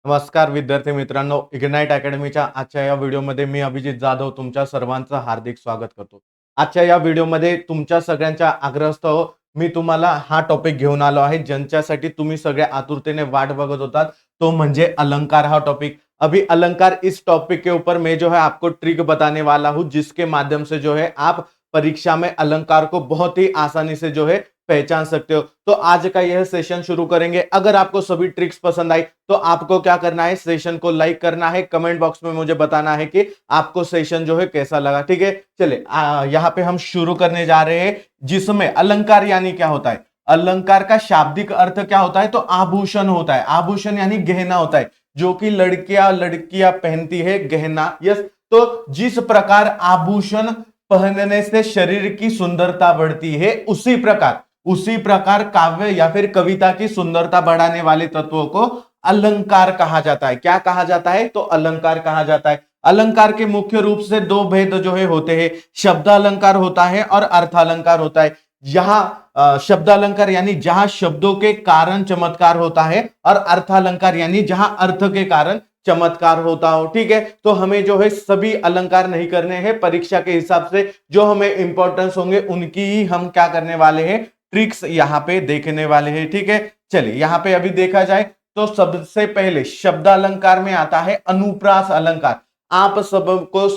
नमस्कार विद्यार्थी मित्रांनो, इग्नाइट अकॅडमीच्या आजच्या या व्हिडिओमध्ये मी अभिजित जाधव तुमच्या सर्वांचं हार्दिक स्वागत करतो। आजच्या या व्हिडिओमध्ये तुमच्या सगळ्यांच्या आग्रहास्तव मी तुम्हाला हा टॉपिक घेऊन आलो आहे, ज्यांच्यासाठी तुम्ही सगळे आतुरतेने वाट बघत होतात, तो म्हणजे अलंकार हा टॉपिक। अभी अलंकार इस टॉपिक के ऊपर मैं जो है आपको ट्रिक बताने वाला हूं, जिसके माध्यम से जो है आप परीक्षा में अलंकार को बहुत ही आसानी से जो है पहचान सकते हो। तो आज का यह सेशन शुरू करेंगे। अगर आपको सभी ट्रिक्स पसंद आई तो आपको क्या करना है, सेशन को लाइक करना है, कमेंट बॉक्स में मुझे बताना है कि आपको सेशन जो है कैसा लगा। ठीक है, चलिए यहाँ पे हम शुरू करने जा रहे हैं, जिसमें अलंकार यानी क्या होता है। अलंकार का शाब्दिक अर्थ क्या होता है, तो आभूषण होता है। आभूषण यानी गहना होता है, जो कि लड़कियां पहनती है, गहना। यस, तो जिस प्रकार आभूषण पहनने से शरीर की सुंदरता बढ़ती है, उसी प्रकार काव्य या फिर कविता की सुंदरता बढ़ाने वाले तत्वों को अलंकार कहा जाता है। क्या कहा जाता है, तो अलंकार कहा जाता है। अलंकार के मुख्य रूप से दो भेद जो है होते हैं, शब्द अलंकार होता है और अर्थ अलंकार होता है। जहां शब्द अलंकार यानी जहां शब्दों के कारण चमत्कार होता है, और अर्थ अलंकार यानी जहां अर्थ के कारण चमत्कार होता हो। ठीक है, तो हमें जो है सभी अलंकार नहीं करने हैं, परीक्षा के हिसाब से जो हमें इंपॉर्टेंस होंगे उनकी ही हम क्या करने वाले हैं, ट्रिक्स यहाँ पे देखने वाले हैं। ठीक है, चलिए यहाँ पे अभी देखा जाए तो सबसे पहले शब्द अलंकार में आता है अनुप्रास अलंकार। आप सबको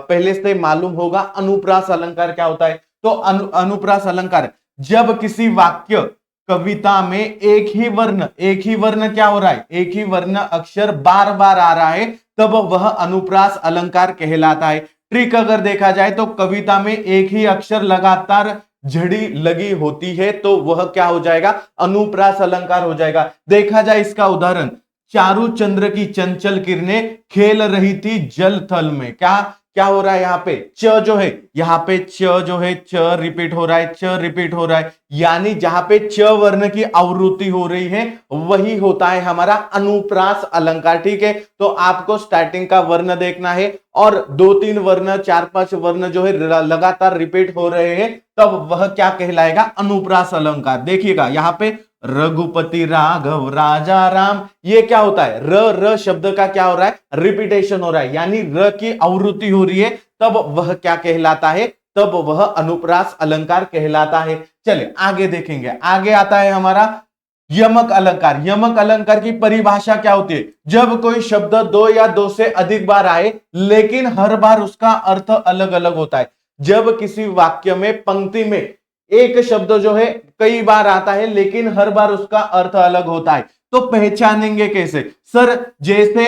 पहले से मालूम होगा अनुप्रास अलंकार क्या होता है। तो अनुप्रास अलंकार, जब किसी वाक्य कविता में एक ही वर्ण क्या हो रहा है, एक ही वर्ण अक्षर बार बार आ रहा है, तब वह अनुप्रास अलंकार कहलाता है। ट्रिक अगर देखा जाए तो कविता में एक ही अक्षर लगातार झड़ी लगी होती है तो वह क्या हो जाएगा, अनुप्रास अलंकार हो जाएगा। देखा जाए इसका उदाहरण, चारु चंद्र की चंचल किरणें खेल रही थी जल थल में। क्या क्या हो रहा है यहाँ पे, च जो है, यहाँ पे च जो है, च रिपीट हो रहा है, च रिपीट हो रहा है, यानी जहां पे च वर्ण की आवृत्ति हो रही है वही होता है हमारा अनुप्रास अलंकार। ठीक है, तो आपको स्टार्टिंग का वर्ण देखना है और दो तीन वर्ण, चार पांच वर्ण जो है लगातार रिपीट हो रहे हैं, तब वह क्या कहलाएगा, अनुप्रास अलंकार। देखिएगा यहाँ पे रघुपति राघव राजा राम, ये क्या होता है, र शब्द का क्या हो रहा है, रिपीटेशन हो रहा है, यानी र की आवृत्ति हो रही है, तब वह क्या कहलाता है, तब वह अनुप्रास अलंकार कहलाता है। चलिए आगे देखेंगे, आगे आता है हमारा यमक अलंकार। यमक अलंकार की परिभाषा क्या होती है, जब कोई शब्द दो या दो से अधिक बार आए लेकिन हर बार उसका अर्थ अलग अलग होता है। जब किसी वाक्य में, पंक्ति में एक शब्द जो है कई बार आता है लेकिन हर बार उसका अर्थ अलग होता है, तो पहचानेंगे कैसे सर, जैसे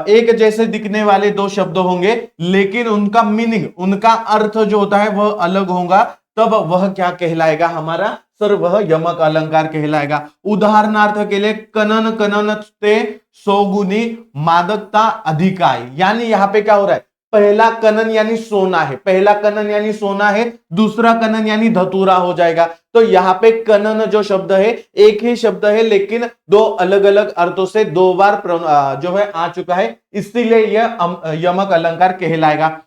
एक जैसे दिखने वाले दो शब्द होंगे लेकिन उनका मीनिंग, उनका अर्थ जो होता है वह अलग होगा, तब वह क्या कहलाएगा हमारा सर, वह यमक अलंकार कहलाएगा। उदाहरणार्थ के लिए कनन कनन ते सौगुनी मादकता अधिकाय, यानी यहाँ पे क्या हो रहा है, पहला कनन यानी सोना है, पहला कनन यानी सोना है, दूसरा कनन यानी धतूरा हो जाएगा। तो यहाँ पे कनन जो शब्द है एक ही शब्द है लेकिन दो अलग अलग अर्थों से दो बार जो है आ चुका है, इसीलिए यह यमक अलंकार कहलाएगा।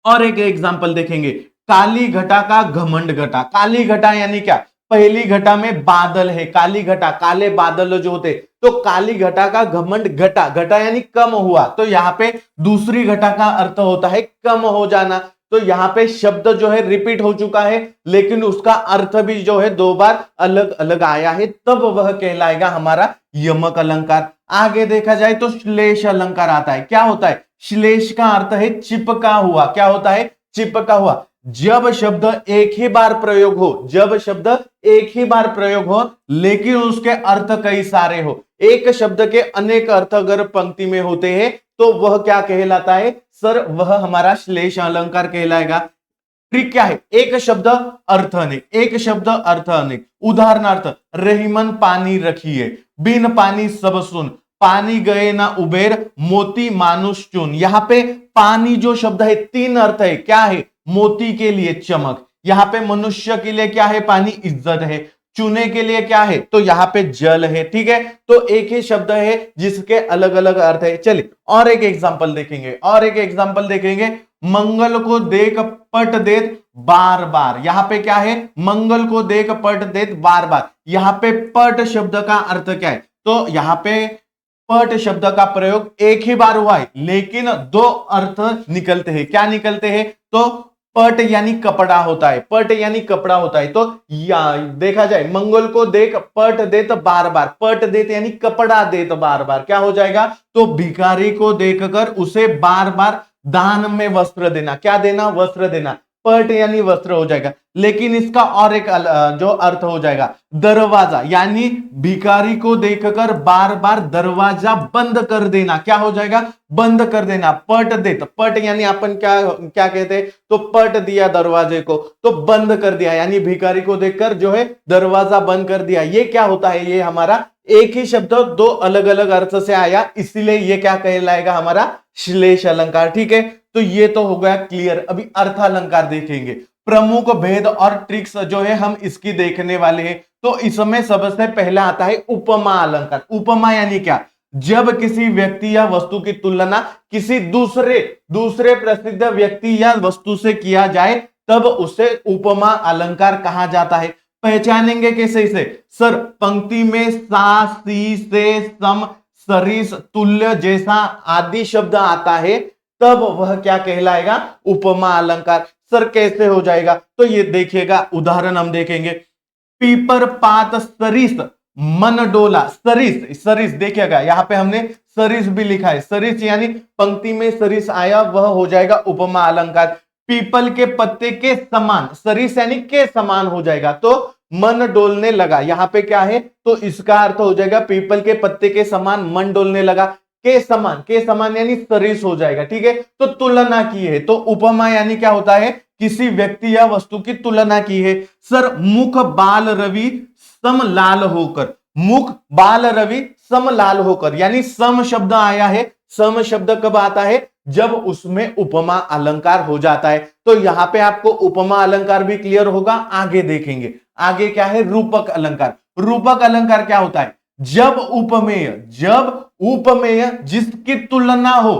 और एक एग्जांपल देखेंगे, काली घटा का घमंड घटा। काली घटा यानी क्या, पहली घटा में बादल है, काली घटा, काले बादल जो होते, तो काली घटा का घमंड घटा, घटा यानी कम हुआ, तो यहाँ पे दूसरी घटा का अर्थ होता है कम हो जाना। तो यहाँ पे शब्द जो है रिपीट हो चुका है लेकिन उसका अर्थ भी जो है दो बार अलग अलग आया है, तब वह कहलाएगा हमारा यमक अलंकार। आगे देखा जाए तो श्लेष अलंकार आता है। क्या होता है, श्लेष का अर्थ है चिपका हुआ। क्या होता है, चिपका हुआ। जब शब्द एक ही बार प्रयोग हो, जब शब्द एक ही बार प्रयोग हो लेकिन उसके अर्थ कई सारे हो, एक शब्द के अनेक अर्थ अगर पंक्ति में होते हैं तो वह क्या कहलाता है सर, वह हमारा श्लेष अलंकार कहलाएगा। ट्रिक क्या है, एक शब्द अर्थ अनेक, एक शब्द अर्थ अनेक। उदाहरणार्थ, रहीमन पानी रखिए, बिन पानी सब सुन, पानी गए ना उबेर, मोती मानुष चुन। यहाँ पे पानी जो शब्द है तीन अर्थ है, क्या है, मोती के लिए चमक, यहाँ पे मनुष्य के लिए क्या है, पानी इज्जत है, चुने के लिए क्या है, तो यहाँ पे जल है। ठीक है, तो एक ही शब्द है जिसके अलग अलग अर्थ है। चलिए और एक एग्जांपल देखेंगे, और एक एग्जांपल देखेंगे, मंगल को देख पट देत बार बार। यहाँ पे क्या है, मंगल को देख पट देत बार बार। यहाँ पे पट शब्द का अर्थ क्या है, तो यहाँ पे पट शब्द का प्रयोग एक ही बार हुआ है, लेकिन दो अर्थ निकलते हैं। क्या निकलते हैं? तो पट यानी कपड़ा होता है, पट यानी कपड़ा होता है। तो या देखा जाए, मंगल को देख पट देत बार बार, पट देत यानी कपड़ा देत बार बार, क्या हो जाएगा? तो भिखारी को देखकर उसे बार बार दान में वस्त्र देना। क्या देना? वस्त्र देना। पट यानी वस्त्र हो जाएगा। लेकिन इसका और एक जो अर्थ हो जाएगा, दरवाजा, यानी भिखारी को देखकर बार बार दरवाजा बंद कर देना। क्या हो जाएगा? बंद कर देना। पट देत, पट यानी अपन क्या क्या कहते हैं? तो पट दिया दरवाजे को, तो बंद कर दिया, यानी भिखारी को देखकर जो है दरवाजा बंद कर दिया। ये क्या होता है? ये हमारा एक ही शब्द दो अलग अलग अर्थ से आया, इसीलिए ये क्या कहलाएगा? हमारा श्लेष अलंकार। ठीक है, तो ये तो हो गया क्लियर। अभी अर्थ अलंकार देखेंगे। प्रमुख भेद और ट्रिक्स जो है हम इसकी देखने वाले हैं। तो इसमें सबसे पहला आता है उपमा अलंकार। उपमा यानी क्या? जब किसी व्यक्ति या वस्तु की तुलना किसी दूसरे प्रसिद्ध व्यक्ति या वस्तु से किया जाए, तब उसे उपमा अलंकार कहा जाता है। पहचानेंगे कैसे इसे? सर, पंक्ति में सा, सी, से, सम, सरिस, तुल्य जैसा आदि शब्द आता है, तब वह क्या कहलाएगा? उपमा अलंकार। सर कैसे हो जाएगा? तो ये देखिएगा, उदाहरण हम देखेंगे। पीपर पात सरिस मन डोला। सरिस, सरिस देखिएगा, यहां पे हमने सरिस भी लिखा है। सरिस यानी पंक्ति में सरिस आया, वह हो जाएगा उपमा अलंकार। पीपल के पत्ते के समान, सरिस यानी के समान हो जाएगा, तो मन डोलने लगा। यहां पे क्या है? तो इसका अर्थ हो जाएगा पीपल के पत्ते के समान मन डोलने लगा। के समान यानी सरिस हो जाएगा। ठीक है, तो तुलना की है, तो उपमा यानी क्या होता है? किसी व्यक्ति या वस्तु की तुलना की है। सर, मुख बाल रवि सम लाल होकर, मुख बाल रवि सम लाल होकर, यानी सम शब्द आया है। सम शब्द कब आता है? जब उसमें उपमा अलंकार हो जाता है। तो यहां पे आपको उपमा अलंकार भी क्लियर होगा। आगे देखेंगे, आगे क्या है? रूपक अलंकार। रूपक अलंकार क्या होता है? जब उपमेय जिसकी तुलना हो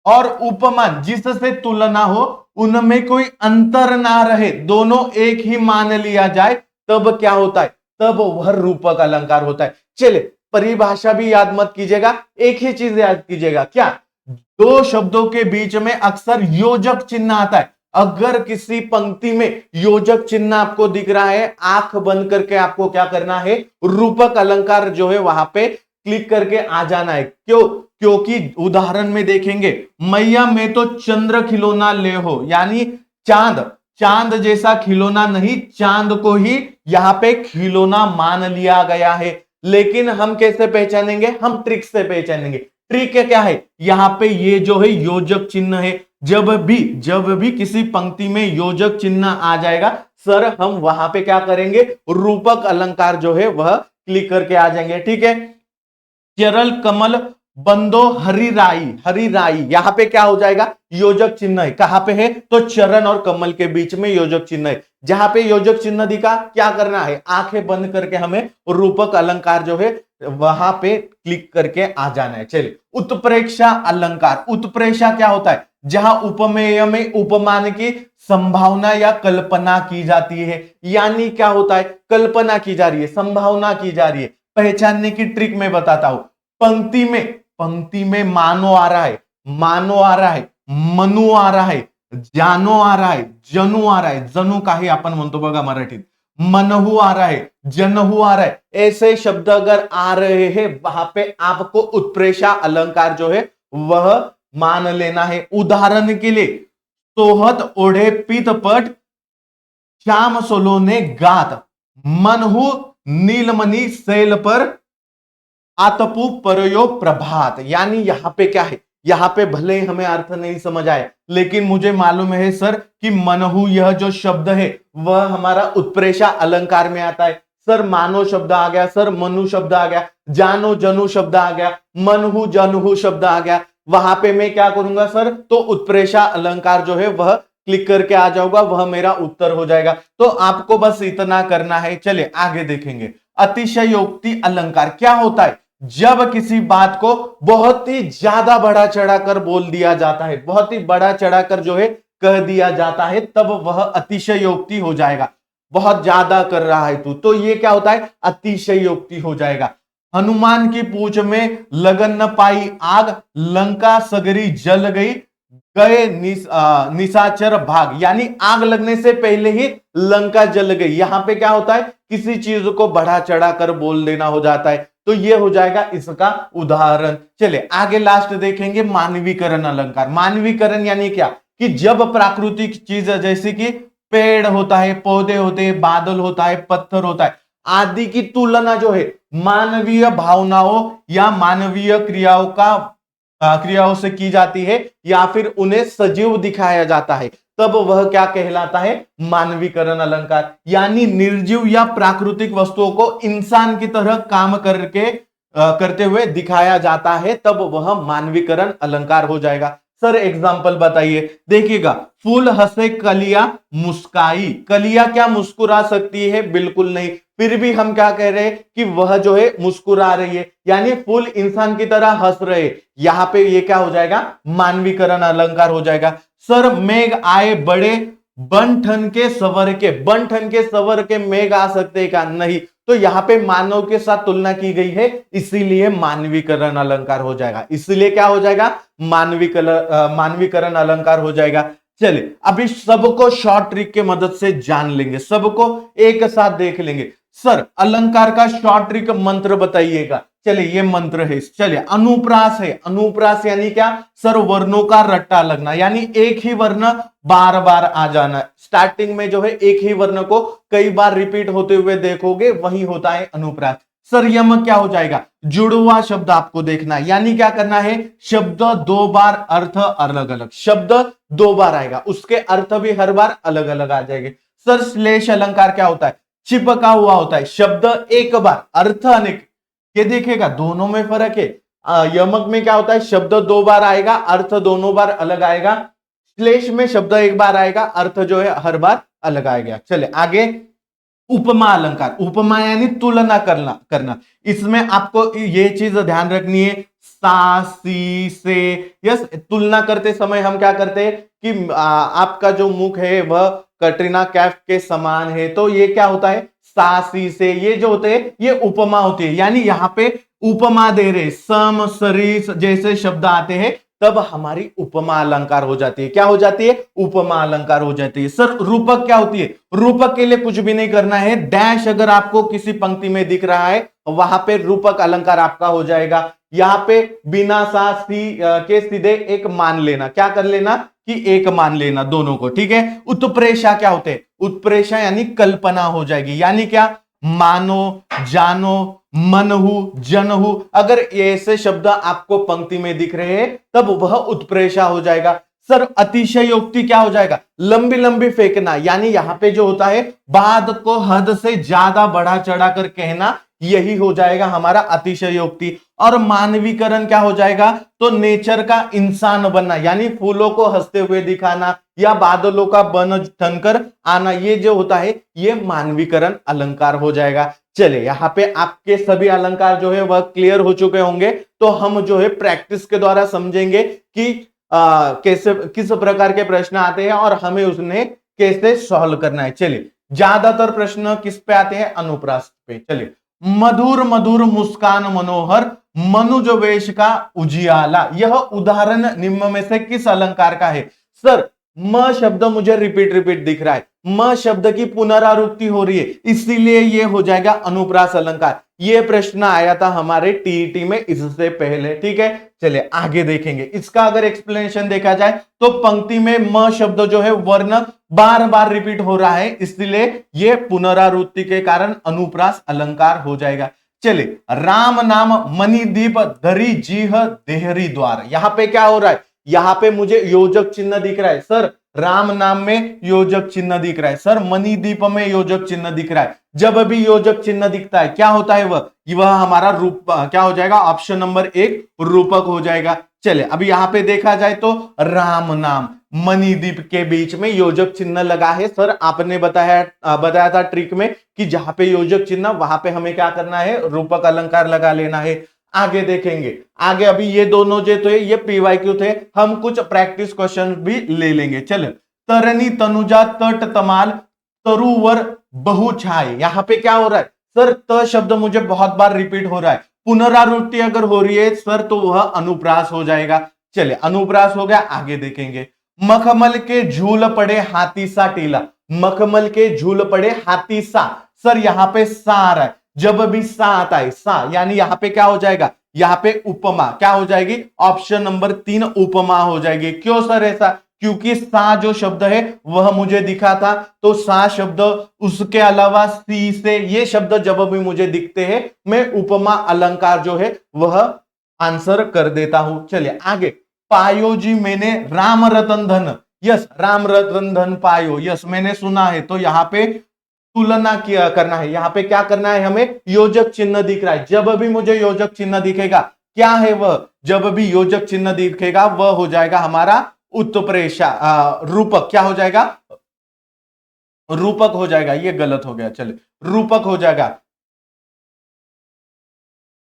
और उपमान जिससे तुलना हो, उनमें कोई अंतर ना रहे, दोनों एक ही मान लिया जाए, तब क्या होता है? तब वह रूपक अलंकार होता है। चले, परिभाषा भी याद मत कीजिएगा, एक ही चीज याद कीजिएगा। क्या? दो शब्दों के बीच में अक्सर योजक चिन्ह आता है। अगर किसी पंक्ति में योजक चिन्ह आपको दिख रहा है, आंख बंद करके आपको क्या करना है? रूपक अलंकार जो है वहां पे क्लिक करके आ जाना है। क्यों? क्योंकि उदाहरण में देखेंगे, मैया में तो चंद्र खिलौना ले हो, यानी चांद जैसा खिलौना नहीं, चांद को ही यहां पे खिलौना मान लिया गया है। लेकिन हम कैसे पहचानेंगे? हम ट्रिक से पहचानेंगे। ट्रिक क्या है? यहां पे ये जो है योजक चिन्ह है। जब भी किसी पंक्ति में योजक चिन्ह आ जाएगा, सर हम वहां पे क्या करेंगे? रूपक अलंकार जो है वह क्लिक करके आ जाएंगे। ठीक है, चरल कमल बंदो हरिराई, यहां पे क्या हो जाएगा? योजक चिन्ह है। कहां पे है? तो चरण और कमल के बीच में योजक चिन्ह है। जहां पे योजक चिन्ह दिखा, क्या करना है? आंखें बंद करके हमें रूपक अलंकार जो है वहां पे क्लिक करके आ जाना है। चलिए, उत्प्रेक्षा अलंकार। उत्प्रेक्षा क्या होता है? जहां उपमेय में उपमान की संभावना या कल्पना की जाती है। यानी क्या होता है? कल्पना की जा रही है, संभावना की जा रही है। पहचानने की ट्रिक मैं बताता हूं। पंक्ति में मानो आ रहा है, मनु आ रहा है, जानो आ रहा है, जनू आ रहा है, जनू काही आपण म्हणतो बघा मराठीत, मनहू आ रहा है, जनहू आ रहा है। ऐसे शब्द अगर आ रहे हैं, वहां पे आपको उत्प्रेक्षा अलंकार जो है वह मान लेना है। उदाहरण के लिए, सोहत ओढ़े पीतपट श्याम सोलोने गात, मनहू नीलमणि सैल पर आतपु परयो प्रभात। यानी यहां पे क्या है? यहां पे भले ही हमें अर्थ नहीं समझ आया, लेकिन मुझे मालूम है सर कि मनहु यह जो शब्द है वह हमारा उत्प्रेक्षा अलंकार में आता है। सर मानो शब्द आ गया, सर मनु शब्द आ गया, जानो जनू शब्द आ गया, मनहु जनहु शब्द आ गया। वहां पे मैं क्या करूंगा सर? तो उत्प्रेक्षा अलंकार जो है वह क्लिक करके आ जाऊंगा, वह मेरा उत्तर हो जाएगा। तो आपको बस इतना करना है। चलिए आगे देखेंगे। अतिशयोक्ति अलंकार क्या होता है? जब किसी बात को बहुत ही ज्यादा बढ़ा चढ़ाकर बोल दिया जाता है, बहुत ही बढ़ा चढ़ाकर जो है कह दिया जाता है, तब वह अतिशयोक्ति हो जाएगा। बहुत ज्यादा कर रहा है तू, तो ये क्या होता है? अतिशयोक्ति हो जाएगा। हनुमान की पूंछ में लगन न पाई आग, लंका सगरी जल गई, गए निशाचर भाग। यानी आग लगने से पहले ही लंका जल गई। यहां पे क्या होता है, किसी चीज को बढ़ा चढ़ा कर बोल देना हो जाता है, तो ये हो जाएगा इसका उदाहरण। चलिए आगे लास्ट देखेंगे, मानवीकरण अलंकार। मानवीकरण यानी क्या, कि जब प्राकृतिक चीज जैसे कि पेड़ होता है, पौधे होते हैं, बादल होता है, पत्थर होता है आदि की तुलना जो है मानवीय भावनाओं या मानवीय क्रियाओं से की जाती है, या फिर उन्हें सजीव दिखाया जाता है, तब वह क्या कहलाता है, मानवीकरण अलंकार। यानी निर्जीव या प्राकृतिक वस्तुओं को इंसान की तरह काम करते हुए दिखाया जाता है, तब वह मानवीकरण अलंकार हो जाएगा। सर एग्जाम्पल बताइए। देखिएगा, फूल हंसे कलियां मुस्काई। कलियां क्या मुस्कुरा सकती है, बिल्कुल नहीं, फिर भी हम क्या कह रहे हैं कि वह जो है मुस्कुरा रही है, यानी फूल इंसान की तरह हंस रहे। यहां पे ये क्या हो जाएगा, मानवीकरण अलंकार हो जाएगा। सर मेघ आए बड़े बन ठन के सवर के। बन ठन के सवर के मेघ आ सकते का, नहीं, तो यहां पे मानव के साथ तुलना की गई है, इसीलिए मानवीकरण अलंकार हो जाएगा। इसलिए क्या हो जाएगा, मानवीकरण अलंकार हो जाएगा। चलिए अभी सबको शॉर्ट ट्रिक के मदद से जान लेंगे, सबको एक साथ देख लेंगे। सर अलंकार का शॉर्ट ट्रिक मंत्र बताइएगा। चलिए ये मंत्र है, चलिए अनुप्रास है। अनुप्रास यानी क्या, सर वर्णों का रट्टा लगना, यानी एक ही वर्ण बार बार आ जाना। स्टार्टिंग में जो है एक ही वर्ण को कई बार रिपीट होते हुए देखोगे, वही होता है अनुप्रास। सर यम क्या हो जाएगा, जुड़वा शब्द आपको देखना है, यानी क्या करना है, शब्द दो बार अर्थ अलग अलग, शब्द दो बार आएगा, उसके अर्थ भी हर बार अलग अलग आ जाएंगे। सर श्लेष अलंकार क्या होता है, चिपका हुआ होता है, शब्द एक बार अर्थ अनेक। ये देखिएगा दोनों में फर्क है। यमक में क्या होता है, शब्द दो बार आएगा, अर्थ दोनों बार अलग आएगा। श्लेष में शब्द एक बार आएगा, अर्थ जो है हर बार अलग आएगा। चले आगे, उपमा अलंकार। उपमा यानी तुलना करना। इसमें आपको ये चीज ध्यान रखनी है, सा सी से, यस, तुलना करते समय हम क्या करते हैं कि आपका जो मुख है वह कटरीना कैफ के समान है, तो ये क्या होता है, सा सी से, ये जो होते हैं ये उपमा होती है। यानी यहां पे उपमा दे रहे, सम सरीस जैसे शब्द आते हैं, तब हमारी उपमा अलंकार हो जाती है। क्या हो जाती है, उपमा अलंकार हो जाती है। सर रूपक क्या होती है, रूपक के लिए कुछ भी नहीं करना है, डैश अगर आपको किसी पंक्ति में दिख रहा है वहां पे रूपक अलंकार आपका हो जाएगा। यहां पे बिना सा सी के सीधे एक मान लेना, क्या कर लेना कि एक मान लेना दोनों को, ठीक है। उत्प्रेषा क्या होते हैं, उत्प्रेषा यानी कल्पना हो जाएगी, यानी क्या, मानो, जानो, मनहु, जनहु, अगर ऐसे शब्द आपको पंक्ति में दिख रहे हैं तब वह उत्प्रेषा हो जाएगा। सर अतिशयोक्ति क्या हो जाएगा, लंबी लंबी फेंकना, यानी यहां पे जो होता है बात को हद से ज्यादा बढ़ा चढ़ा कर कहना, यही हो जाएगा हमारा अतिशयोक्ति। और मानवीकरण क्या हो जाएगा, तो नेचर का इंसान बनना, यानी फूलों को हंसते हुए दिखाना या बादलों का बन ठनकर आना, ये जो होता है ये मानवीकरण अलंकार हो जाएगा। चले यहाँ पे आपके सभी अलंकार जो है वह क्लियर हो चुके होंगे, तो हम जो है प्रैक्टिस के द्वारा समझेंगे कि कैसे किस प्रकार के प्रश्न आते हैं और हमें उसने कैसे सॉल्व करना है। चलिए ज्यादातर प्रश्न किस पे आते हैं, अनुप्रास पे। चलिए, मधुर मधुर मुस्कान मनोहर, मनुज वेश का उजियाला, यह उदाहरण निम्न में से किस अलंकार का है। सर म शब्द मुझे रिपीट दिख रहा है, म शब्द की पुनरावृत्ति हो रही है, इसीलिए ये हो जाएगा अनुप्रास अलंकार। ये प्रश्न आया था हमारे टीईटी में इससे पहले, ठीक है। चलिए आगे देखेंगे, इसका अगर एक्सप्लेनेशन देखा जाए तो पंक्ति में म शब्द जो है वर्ण बार बार रिपीट हो रहा है, इसलिए ये पुनरावृत्ति के कारण अनुप्रास अलंकार हो जाएगा। चलिए, राम नाम मणिदीप धरी जीह देहरी द्वार, यहां पे क्या हो रहा है, यहां पे मुझे योजक चिन्ह दिख रहा है। सर राम नाम में योजक चिन्ह दिख रहा है, सर मणिदीप में योजक चिन्ह दिख रहा है। जब भी योजक चिन्ह दिखता है क्या होता है, वह हमारा रूप क्या हो जाएगा, ऑप्शन नंबर 1 रूपक हो जाएगा। चले अब यहां पे देखा जाए तो राम नाम मणिदीप के बीच में योजक चिन्ह लगा है। सर आपने बताया था ट्रिक में कि जहां पे योजक चिन्ह वहां पे हमें क्या करना है, रूपक अलंकार लगा लेना है। आगे देखेंगे, आगे अभी ये दोनों जो थे ये पीवाईक्यू थे, हम कुछ प्रैक्टिस क्वेश्चन भी ले लेंगे। चलो, तरनी तनुजा तट तमाल तरुवर बहु छाए, यहां पे क्या हो रहा है, सर त शब्द मुझे बहुत बार रिपीट हो रहा है, पुनरावृत्ति अगर हो रही है सर तो वह अनुप्रास हो जाएगा। चलिए अनुप्रास हो गया, आगे देखेंगे। मखमल के झूल पड़े हाथी सा टीला, मखमल के झूल पड़े हाथी सा, सर यहां पे सा आ रहा है, जब भी सा आता है सा यानी यहां पे क्या हो जाएगा, यहां पे उपमा क्या हो जाएगी, ऑप्शन नंबर 3 उपमा हो जाएगी। क्यों सर ऐसा, क्योंकि सा जो शब्द है वह मुझे दिखा था, तो सा शब्द उसके अलावा सी से ये शब्द जब भी मुझे दिखते हैं मैं उपमा अलंकार जो है वह आंसर कर देता हूं। चलिए आगे, पायो जी मैंने राम रतन धन, यस राम रतन धन पायो, यस मैंने सुना है, तो यहां पे तुलना किया करना है, यहां पे क्या करना है, हमें योजक चिन्ह दिख रहा है, जब भी मुझे योजक चिन्ह दिखेगा क्या है वह, जब भी योजक चिन्ह दिखेगा वह हो जाएगा हमारा उत्प्रेषा, रूपक क्या हो जाएगा, रूपक हो जाएगा, ये गलत हो गया, चलिए रूपक हो जाएगा,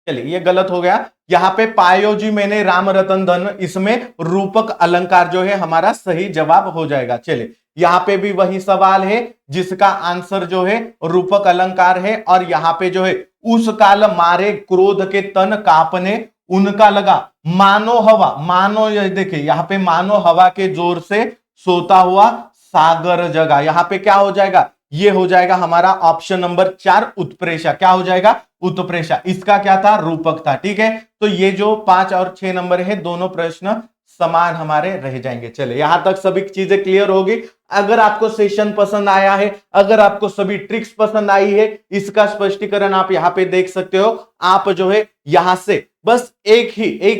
चलिए ये गलत हो गया। यहां पे पायो जी मैंने राम रतन धन, इसमें रूपक अलंकार जो है हमारा सही जवाब हो जाएगा। चलिए यहां पे भी वही सवाल है जिसका आंसर जो है रूपक अलंकार है, और यहां पे जो है उस काल मारे क्रोध के तन कांपने उनका लगा मानो हवा, मानो ये देखिए यहां पे मानो हवा के जोर से सोता हुआ सागर जगा, यहां पे क्या हो जाएगा, ये हो जाएगा हमारा ऑप्शन नंबर 4 उत्प्रेषा, क्या हो जाएगा उत्प्रेषा, इसका क्या था रूपक था। ठीक है, तो ये जो 5 और 6 नंबर है दोनों प्रश्न समान हमारे रह जाएंगे। चले यहां तक सभी चीजें क्लियर होगी। अगर आपको सेशन पसंद आया है, अगर आपको सभी ट्रिक्स पसंद आई है, इसका स्पष्टीकरण आप यहां पे देख सकते हो। आप जो है यहां से बस एक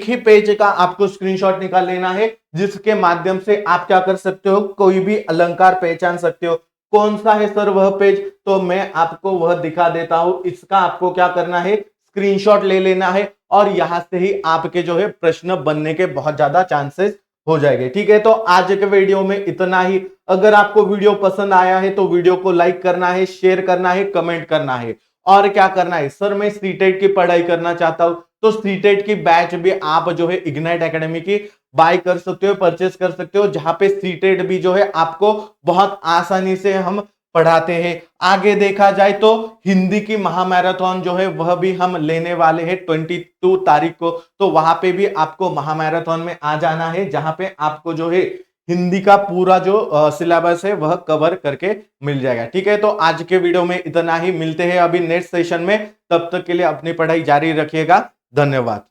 ही पेज का आपको स्क्रीनशॉट निकाल लेना है, जिसके माध्यम से आप क्या कर सकते हो, कोई भी अलंकार पहचान सकते हो। कौन सा है सर वह पेज, तो मैं आपको वह दिखा देता हूं। इसका आपको क्या करना है, स्क्रीनशॉट ले लेना है, और यहां से ही आपके जो है प्रश्न बनने के बहुत ज्यादा चांसेस हो जाएंगे। ठीक है, तो आज के वीडियो में इतना ही। अगर आपको वीडियो पसंद आया है तो वीडियो को लाइक करना है, शेयर करना है, कमेंट करना है, और क्या करना है सर, मैं सीटेट की पढ़ाई करना चाहता हूं तो सीटेट की बैच भी आप जो है इग्नाइट एकेडमी की बाय कर सकते हो, परचेस कर सकते हो, जहां पे सीटेट भी जो है आपको बहुत आसानी से हम पढ़ाते हैं। आगे देखा जाए तो हिंदी की महामैराथन जो है वह भी हम लेने वाले हैं 22 तारीख को, तो वहां पे भी आपको महामैराथन में आ जाना है, जहां पे आपको जो है हिंदी का पूरा जो सिलेबस है वह कवर करके मिल जाएगा। ठीक है, तो आज के वीडियो में इतना ही, मिलते हैं अभी नेक्स्ट सेशन में, तब तक के लिए अपनी पढ़ाई जारी रखिएगा। धन्यवाद।